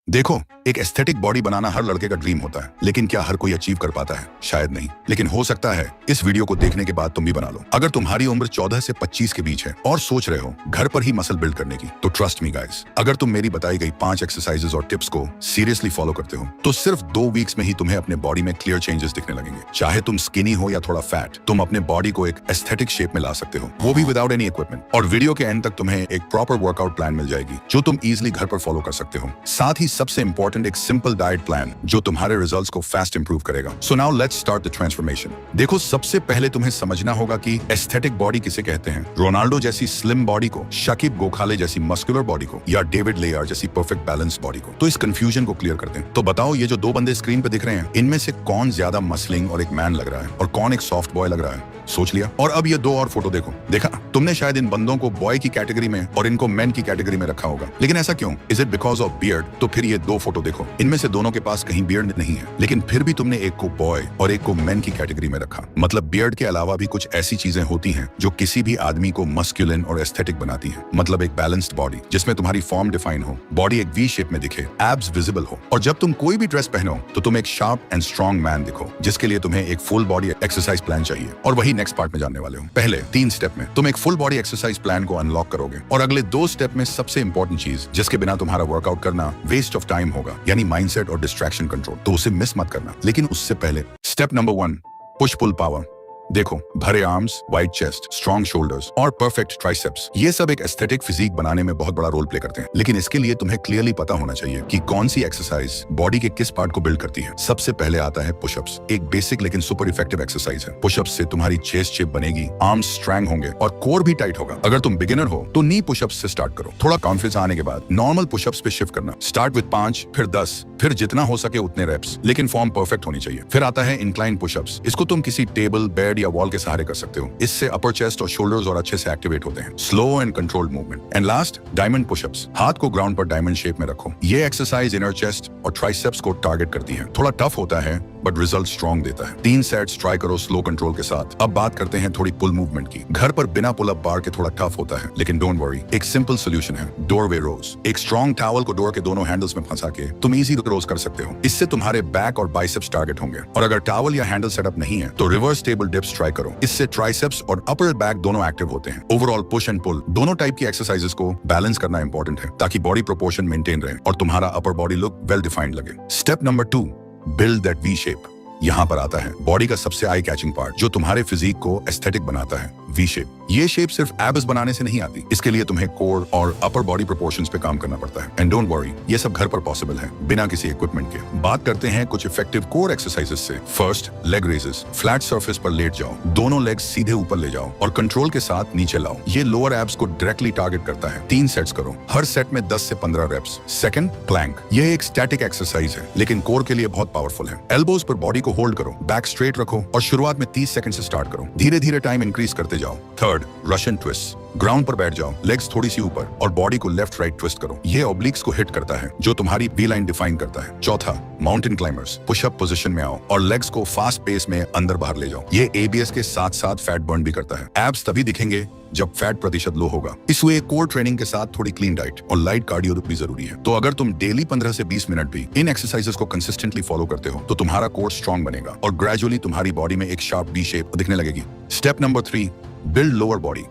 देखो, एक aesthetic body बनाना हर लड़के का ड्रीम होता है, लेकिन क्या हर कोई अचीव कर पाता है? शायद नहीं, लेकिन हो सकता है इस वीडियो को देखने के बाद तुम भी बना लो। अगर तुम्हारी उम्र 14 से 25 के बीच है और सोच रहे हो घर पर ही मसल बिल्ड करने की, तो ट्रस्ट मी गाइस, अगर तुम मेरी बताई गई 5 एक्सरसाइजेस और टिप्स को सीरियसली फॉलो करते हो, तो सिर्फ 2 वीक्स में ही तुम्हें अपने बॉडी में क्लियर चेंजेस दिखने लगेंगे। चाहे तुम स्किनी हो या थोड़ा फैट, तुम अपने बॉडी को एक एस्थेटिक शेप में ला सकते हो, वो भी विदाउट एनी इक्विपमेंट। और वीडियो के एंड तक तुम्हें एक प्रॉपर वर्कआउट प्लान मिल जाएगी, जो तुम इजिली घर पर फॉलो कर सकते हो। साथ ही सबसे इंपॉर्टेंट एक सिंपल डाइट प्लान, जो तुम्हारे रिजल्ट्स को फास्ट इंप्रूव करेगा। So now let's start the transformation. देखो, सबसे पहले तुम्हें समझना होगा कि एस्थेटिक बॉडी किसे कहते हैं। रोनाल्डो जैसी स्लिम बॉडी को, शकीब गोखाले जैसी मस्कुलर बॉडी को, या डेविड लेयर जैसी परफेक्ट बैलेंस बॉडी को। तो इस कंफ्यूजन को क्लियर करते हैं। तो बताओ, ये जो 2 बंदे स्क्रीन पे दिख रहे हैं, इनमें से कौन ज्यादा मसलिंग और एक मैन लग रहा है, और कौन एक सॉफ्ट बॉय लग रहा है? सोच लिया? और अब ये 2 और फोटो देखो। देखा, तुमने शायद इन बंदों को बॉय की कैटेगरी में और इनको मैन की कैटेगरी में रखा होगा, लेकिन ऐसा क्यों? Is it because of beard? तो फिर ये 2 फोटो देखो, इनमें से दोनों के पास कहीं बियर्ड नहीं है, लेकिन फिर भी तुमने एक को बॉय और एक को मैन की कैटेगरी में रखा। मतलब बियर्ड के अलावा भी कुछ ऐसी चीजें होती हैं जो किसी भी आदमी को मस्कुलिन और एस्थेटिक बनाती हैं। मतलब एक बैलेंस्ड बॉडी जिसमें तुम्हारी फॉर्म डिफाइन हो, बॉडी एक वी शेप में दिखे, एब्स विजिबल हो, और जब तुम कोई भी ड्रेस पहनो तो तुम एक शार्प एंड स्ट्रॉन्ग मैन दिखो, जिसके लिए तुम्हें एक फुल बॉडी एक्सरसाइज प्लान चाहिए। और वही नेक्स्ट पार्ट में जानने वाले हो। पहले 3 स्टेप में तुम एक फुल बॉडी एक्सरसाइज प्लान को अनलॉक करोगे, और अगले 2 स्टेप में सबसे इंपॉर्टेंट चीज, जिसके बिना तुम्हारा वर्कआउट करना वेस्ट ऑफ टाइम होगा, यानी माइंडसेट और डिस्ट्रैक्शन कंट्रोल। तो उसे मिस मत करना। लेकिन उससे पहले step number 1, push pull power. देखो, भरे arms, wide chest, strong shoulders और परफेक्ट ट्राइसेप्स, ये सब एक एस्थेटिक फिजिक बनाने में बहुत बड़ा रोल प्ले करते हैं। लेकिन इसके लिए तुम्हें क्लियरली पता होना चाहिए कि कौन सी एक्सरसाइज बॉडी के किस पार्ट को बिल्ड करती है। सबसे पहले आता है पुशअप्स। एक बेसिक लेकिन सुपर इफेक्टिव एक्सरसाइज है। पुशअप्स से तुम्हारी चेस्ट शेप बनेगी, आर्म्स स्ट्रॉन्ग होंगे और कोर भी टाइट होगा। अगर तुम बिगिनर हो तो नी पुशअप्स से स्टार्ट करो। थोड़ा कॉन्फिडेंस आने के बाद नॉर्मल पुशअप्स पे शिफ्ट करना। स्टार्ट विद 5, फिर 10, फिर जितना हो सके उतने रेप्स, लेकिन फॉर्म परफेक्ट होनी चाहिए। फिर आता है इंक्लाइन पुशअप्स। इसको तुम किसी टेबल, बेड या वॉल के सहारे कर सकते हो। इससे अपर चेस्ट और शोल्डर्स और अच्छे से एक्टिवेट होते हैं। Slow and controlled movement. And last, diamond pushups. हाथ को ग्राउंड पर डायमंड शेप में रखो। ये एक्सरसाइज इनर चेस्ट और ट्राइसेप्स को टारगेट करती है। थोड़ा टफ होता है बट रिजल्ट स्ट्रॉन्ग देता है। 3 सेट्स ट्राई करो स्लो कंट्रोल के साथ। अब बात करते हैं थोड़ी पुल मूवमेंट की। घर पर बिना पुल अप बार के थोड़ा टफ होता है, लेकिन डोंट वरी, एक सिंपल सोल्यूशन है, डोरवे रोज। एक स्ट्रॉन्ग टॉवल को डोर के दोनों हैंडल्स में फंसा के तुम इजी रोज कर सकते हो। इससे तुम्हारे बैक और बाइसेप्स टारगेट होंगे। और अगर टॉवल या हैंडल सेटअप नहीं है तो रिवर्स टेबल डिप्स ट्राई करो। इससे ट्राइसेप्स और अपर बैक दोनों एक्टिव होते हैं। ओवरऑल पुश एंड पुल दोनों टाइप की एक्सरसाइजेस को बैलेंस करना इंपॉर्टेंट है, ताकि बॉडी प्रोपोर्शन मेंटेन रहे और तुम्हारा upper body look well defined लगे। Step number 2, build that V shape. यहाँ पर आता है बॉडी का सबसे आई कैचिंग पार्ट, जो तुम्हारे फिजिक को एस्थेटिक बनाता है, वी शेप। ये शेप सिर्फ एब्स बनाने से नहीं आती। इसके लिए तुम्हें कोर और अपर बॉडी प्रोपोर्शंस पे काम करना पड़ता है। एंड डोंट वरी, ये सब घर पर पॉसिबल है, बिना किसी इक्विपमेंट के। बात करते हैं कुछ इफेक्टिव कोर एक्सरसाइजेस से। First, leg raises. Flat surface पर लेट जाओ, दोनों लेग्स सीधे ऊपर ले जाओ और कंट्रोल के साथ नीचे लाओ। ये लोअर एब्स को डायरेक्टली टारगेट करता है। 3 सेट्स करो, हर सेट में 10 से 15 रेप्स। Second, Planck. यह एक स्टैटिक एक्सरसाइज है, लेकिन कोर के लिए बहुत पावरफुल है। एल्बोज पर बॉडी को होल्ड करो, बैक स्ट्रेट रखो और शुरुआत में 30 सेकंड से स्टार्ट करो। धीरे धीरे टाइम इंक्रीज करते जाओ। Third, Russian twist. ग्राउंड पर बैठ जाओ, लेग्स थोड़ी सी ऊपर और बॉडी को लेफ्ट राइट ट्विस्ट करो। ये ऑब्लिक्स को हिट करता है, जो तुम्हारी वी लाइन डिफाइन करता है। चौथा, माउंटेन क्लाइंबर्स। पुशअप पोजीशन में आओ और लेग्स को फास्ट पेस में अंदर बाहर ले जाओ। ये एबीएस के साथ साथ फैट बर्न भी करता है। एब्स तभी दिखेंगे जब फैट प्रतिशत लो होगा। इसलिए कोर ट्रेनिंग के साथ थोड़ी क्लीन डाइट और लाइट कार्डियो भी जरूरी है। तो अगर तुम डेली 15 से 20 मिनट भी इन एक्सरसाइजेस को कंसिस्टेंटली फॉलो करते हो, तो तुम्हारा कोर स्ट्रॉन्ग बनेगा और ग्रेजुअली तुम्हारी बॉडी में एक शार्प वी शेप दिखने लगेगी। Step number 3, build lower body.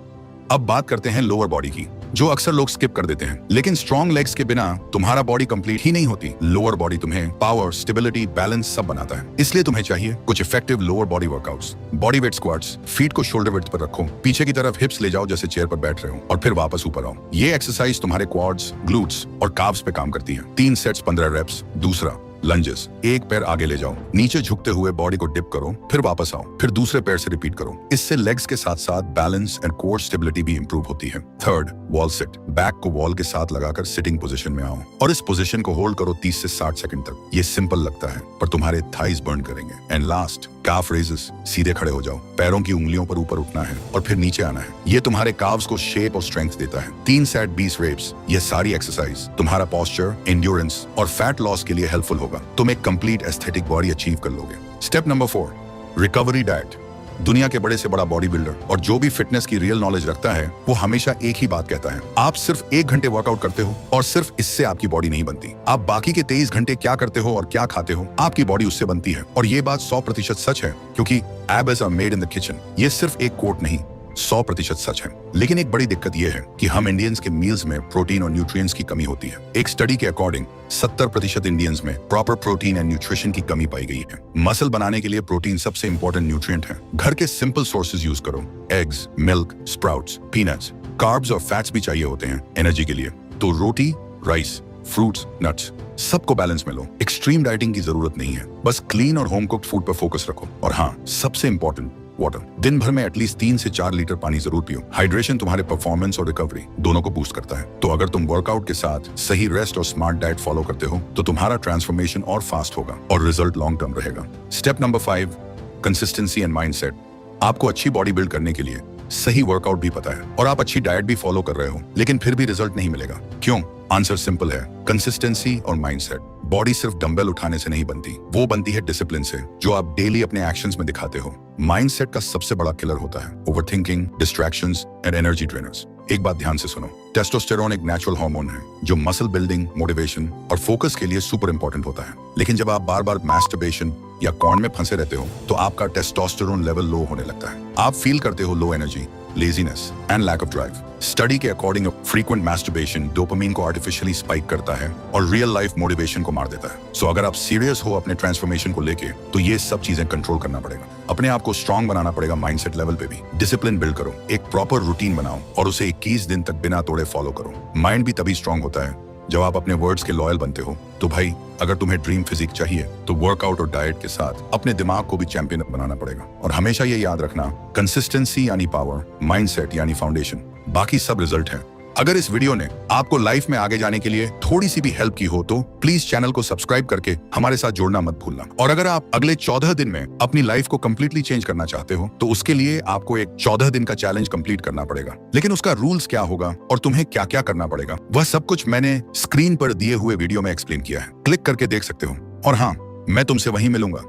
अब बात करते हैं लोअर बॉडी की, जो अक्सर लोग स्किप कर देते हैं। लेकिन स्ट्रॉन्ग लेग्स के बिना तुम्हारा बॉडी कंप्लीट ही नहीं होती। लोअर बॉडी तुम्हें पावर, स्टेबिलिटी, बैलेंस सब बनाता है। इसलिए तुम्हें चाहिए कुछ effective lower body workouts. Body weight squats. Feet को शोल्डर विड्थ पर रखो, पीछे की तरफ हिप्स ले जाओ जैसे चेयर पर बैठ रहे हो, और फिर वापस ऊपर आओ। ये एक्सरसाइज तुम्हारे क्वाड्स, ग्लूट्स और काव्स पे काम करती है। 3 सेट्स 15 रेप्स। दूसरा, लंजेस। एक पैर आगे ले जाओ, नीचे झुकते हुए बॉडी को डिप करो, फिर वापस आओ, फिर दूसरे पैर से रिपीट करो। इससे लेग्स के साथ साथ बैलेंस एंड कोर स्टेबिलिटी भी इंप्रूव होती है। Third, wall sit. बैक को वॉल के साथ लगाकर सिटिंग पोजीशन में आओ और इस पोजीशन को होल्ड करो 30 से 60 सेकंड तक। ये सिंपल लगता है पर तुम्हारे थाइज बर्न करेंगे। And last, calf raises. सीधे खड़े हो जाओ, पैरों की उंगलियों पर ऊपर उठना है और फिर नीचे आना है। ये तुम्हारे काव्स को शेप और स्ट्रेंथ देता है। 3 सेट 20 रेप्स। ये सारी एक्सरसाइज तुम्हारा पोस्चर, एंड्योरेंस और फैट लॉस के लिए हेल्पफुल होगा। तुम एक कंप्लीट एस्थेटिक बॉडी अचीव कर लोगे। Step number 4, recovery diet. दुनिया के बड़े से बड़ा बॉडी बिल्डर और जो भी फिटनेस की रियल नॉलेज रखता है वो हमेशा एक ही बात कहता है, आप सिर्फ 1 घंटे वर्कआउट करते हो और सिर्फ इससे आपकी बॉडी नहीं बनती। आप बाकी के 23 घंटे क्या करते हो और क्या खाते हो, आपकी बॉडी उससे बनती है। और ये बात 100% सच है, क्योंकि abs are made in the kitchen. ये सिर्फ एक कोट नहीं, 100% सच है। लेकिन एक बड़ी दिक्कत यह है कि हम इंडियंस के मील्स में प्रोटीन और न्यूट्रिएंट्स की कमी होती है। एक स्टडी के अकॉर्डिंग 70% इंडियंस में प्रॉपर प्रोटीन एंड न्यूट्रिशन की कमी पाई गई है। मसल बनाने के लिए प्रोटीन सबसे इंपॉर्टेंट न्यूट्रिएंट है। घर के सिंपल सोर्सेज यूज करो, eggs, milk, sprouts, peanuts. Carbs और फैट्स भी चाहिए होते हैं एनर्जी के लिए, तो रोटी, राइस, फ्रूट्स, नट्स, सबको बैलेंस में लो। एक्सट्रीम डाइटिंग की जरूरत नहीं है, बस क्लीन और होम कुक्ड फूड पर फोकस रखो। और हाँ, सबसे इंपॉर्टेंट, वाटर। दिन भर में एटलीस्ट 3 से 4 लीटर पानी जरूर पियो। हाइड्रेशन तुम्हारे परफॉर्मेंस और रिकवरी दोनों को बूस्ट करता है। तो अगर तुम वर्कआउट के साथ सही रेस्ट और स्मार्ट डाइट फॉलो करते हो तो तुम्हारा ट्रांसफॉर्मेशन और फास्ट होगा और रिजल्ट लॉन्ग टर्म रहेगा। Step number 5, consistency and mindset. आपको अच्छी बॉडी बिल्ड करने के लिए सही वर्कआउट भी पता है और आप अच्छी डाइट भी फॉलो कर रहे हो, लेकिन फिर भी रिजल्ट नहीं मिलेगा। क्यों? आंसर सिंपल है, कंसिस्टेंसी और माइंडसेट। बॉडी सिर्फ डंबल उठाने से नहीं बनती, वो बनती है डिसिप्लिन से, जो आप डेली अपने एक्शंस में दिखाते हो। माइंडसेट का सबसे बड़ा किलर होता है overthinking, distractions and energy drainers. एक बात ध्यान से सुनो, टेस्टोस्टेरोन एक नेचुरल हार्मोन है जो मसल बिल्डिंग, मोटिवेशन और फोकस के लिए सुपर इंपॉर्टेंट होता है। लेकिन जब आप बार बार मैस्टरबेशन या कॉर्न में फंसे रहते हो तो आपका टेस्टोस्टेरोन लेवल लो होने लगता है। आप फील करते हो low energy, laziness and lack of drive. Study के अकॉर्डिंग फ्रीक्वेंट मैस्टरबेशन डोपामिन को आर्टिफिशियली स्पाइक करता है और रियल लाइफ मोटिवेशन को मार देता है। सो अगर आप सीरियस हो अपने ट्रांसफॉर्मेशन को लेके तो ये सब चीजें कंट्रोल करना पड़ेगा। अपने आप को स्ट्रांग बनाना पड़ेगा माइंडसेट लेवल पे भी। डिसिप्लिन बिल्ड करो, एक प्रॉपर रूटीन बनाओ और उसे 21 दिन तक बिना तोड़े फॉलो करो। माइंड भी तभी स्ट्रांग होता है जब आप अपने वर्ड्स के लॉयल बनते हो। तो भाई, अगर तुम्हें ड्रीम फिजिक चाहिए तो वर्कआउट और डाइट के साथ अपने दिमाग को भी चैंपियन बनाना पड़ेगा। और हमेशा ये याद रखना, कंसिस्टेंसी यानी पावर, माइंडसेट यानी फाउंडेशन, बाकी सब रिजल्ट है। अगर इस वीडियो ने आपको लाइफ में आगे जाने के लिए थोड़ी सी भी हेल्प की हो तो प्लीज चैनल को सब्सक्राइब करके हमारे साथ जुड़ना मत भूलना। और अगर आप अगले 14 दिन में अपनी लाइफ को कंप्लीटली चेंज करना चाहते हो तो उसके लिए आपको एक 14 दिन का चैलेंज कंप्लीट करना पड़ेगा। लेकिन उसका रूल्स क्या होगा और तुम्हें क्या क्या करना पड़ेगा, वह सब कुछ मैंने स्क्रीन पर दिए हुए वीडियो में एक्सप्लेन किया है। क्लिक करके देख सकते हो। और हाँ, मैं तुमसे वहीं मिलूंगा।